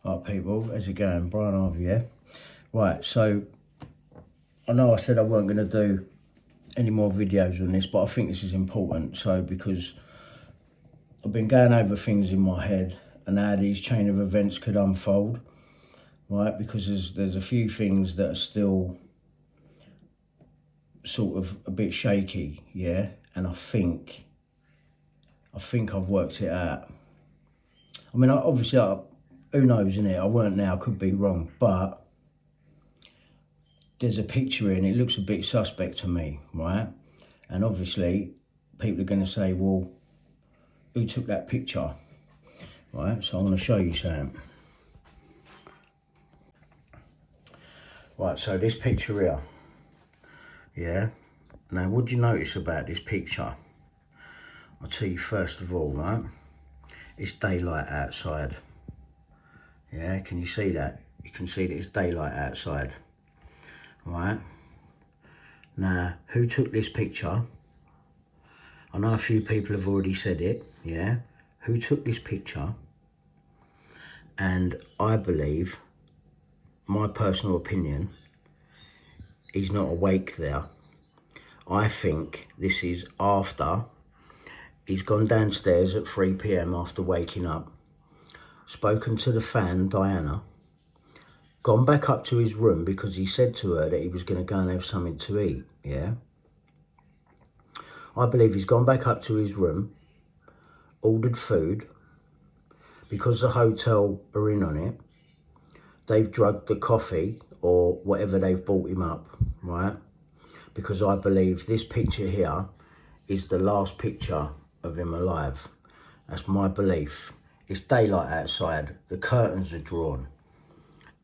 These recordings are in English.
Right, people, how's it going? Brian Harvey here. Right, so I know I said I weren't going to do any more videos on this, but I think this is important. So, because I've been going over things in my head and how these chain of events could unfold, right? Because there's a few things that are still sort of a bit shaky, yeah? And I think I've worked it out. I mean, obviously, who knows, innit? I weren't there, I could be wrong, but there's a picture in it looks a bit suspect to me, right? And obviously, people are going to say, well, who took that picture, right? So I'm going to show you something. Right, so this picture here, yeah? Now, what do you notice about this picture? I'll tell you first of all, right? It's daylight outside. Yeah, can you see that? You can see that it's daylight outside, right? Now, who took this picture? I know a few people have already said it, yeah? Who took this picture? And I believe, my personal opinion, he's not awake there. I think this is after he's gone downstairs at 3 PM after waking up, spoken to the fan, Diana, gone back up to his room because he said to her that he was going to go and have something to eat, yeah? I believe he's gone back up to his room, ordered food, because the hotel are in on it, they've drugged the coffee or whatever they've bought him up, right? Because I believe this picture here is the last picture of him alive. That's my belief. It's daylight outside, the curtains are drawn.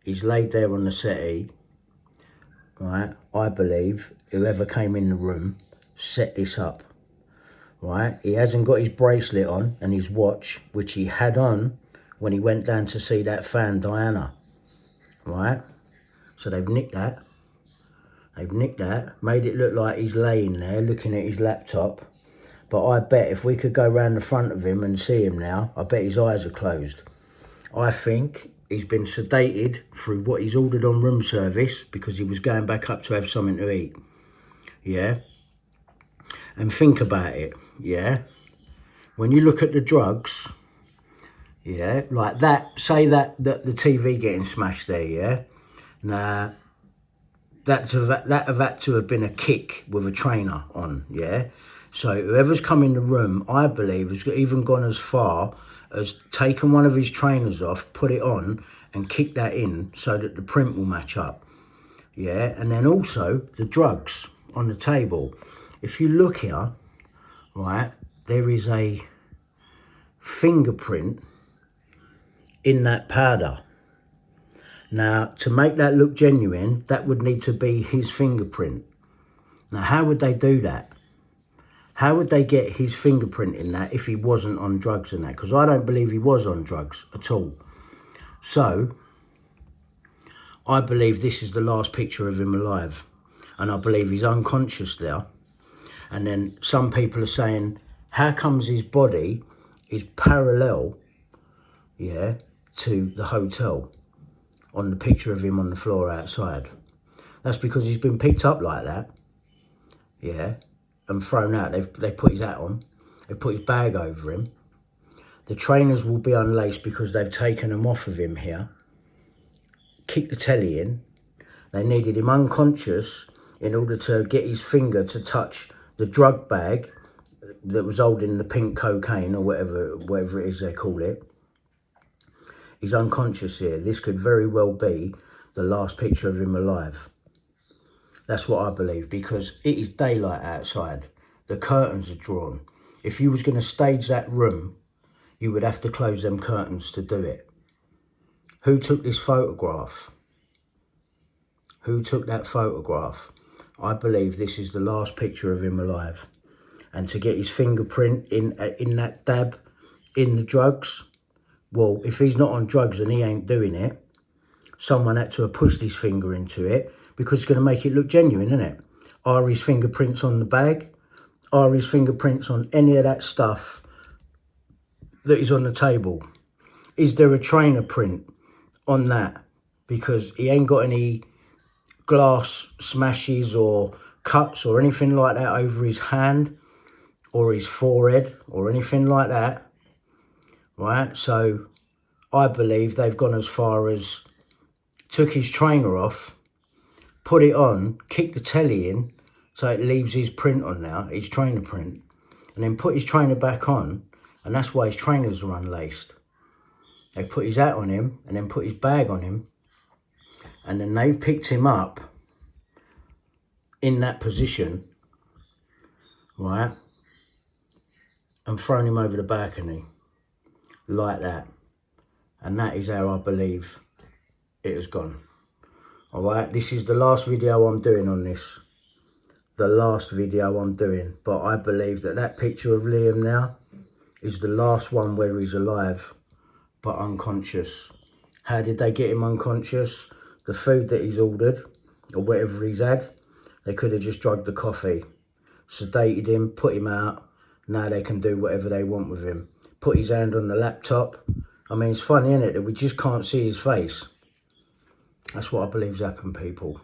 He's laid there on the settee, right? I believe whoever came in the room set this up, right? He hasn't got his bracelet on and his watch, which he had on when he went down to see that fan, Diana, right? So they've nicked that. They've nicked that, made it look like he's laying there looking at his laptop. But I bet if we could go round the front of him and see him now, I bet his eyes are closed. I think he's been sedated through what he's ordered on room service because he was going back up to have something to eat, yeah? And think about it, yeah? When you look at the drugs, yeah, like that, say that the TV getting smashed there, yeah? Now, that have had to have been a kick with a trainer on, yeah? So whoever's come in the room, I believe, has even gone as far as taken one of his trainers off, put it on, and kicked that in so that the print will match up, yeah? And then also the drugs on the table. If you look here, right, there is a fingerprint in that powder. Now, to make that look genuine, that would need to be his fingerprint. Now, how would they do that? How would they get his fingerprint in that if he wasn't on drugs and that? Because I don't believe he was on drugs at all. So, I believe this is the last picture of him alive. And I believe he's unconscious there. And then some people are saying, how comes his body is parallel, yeah, to the hotel on the picture of him on the floor outside? That's because he's been picked up like that, yeah, and thrown out. They've put his hat on, they've put his bag over him. The trainers will be unlaced because they've taken them off of him here, kicked the telly in. They needed him unconscious in order to get his finger to touch the drug bag that was holding the pink cocaine or whatever it is they call it. He's unconscious here. This could very well be the last picture of him alive. That's what I believe, because it is daylight outside. The curtains are drawn. If you was going to stage that room, you would have to close them curtains to do it. Who took this photograph? Who took that photograph? I believe this is the last picture of him alive. And to get his fingerprint in that dab in the drugs, well, if he's not on drugs and he ain't doing it, someone had to have pushed his finger into it because it's going to make it look genuine, isn't it? Are his fingerprints on the bag? Are his fingerprints on any of that stuff that is on the table? Is there a trainer print on that, because he ain't got any glass smashes or cuts or anything like that over his hand or his forehead or anything like that, right? So I believe they've gone as far as took his trainer off, put it on, kicked the telly in so it leaves his print on now, his trainer print, and then put his trainer back on, and that's why his trainers are unlaced. They put his hat on him and then put his bag on him, and then they've picked him up in that position, right, and thrown him over the balcony like that. And that is how I believe it has gone. All right, this is the last video I'm doing on this. The last video I'm doing. But I believe that that picture of Liam now is the last one where he's alive but unconscious. How did they get him unconscious? The food that he's ordered or whatever he's had, they could have just drugged the coffee, sedated him, put him out. Now they can do whatever they want with him. Put his hand on the laptop. I mean, it's funny, isn't it, that we just can't see his face. That's what I believe's happened, people.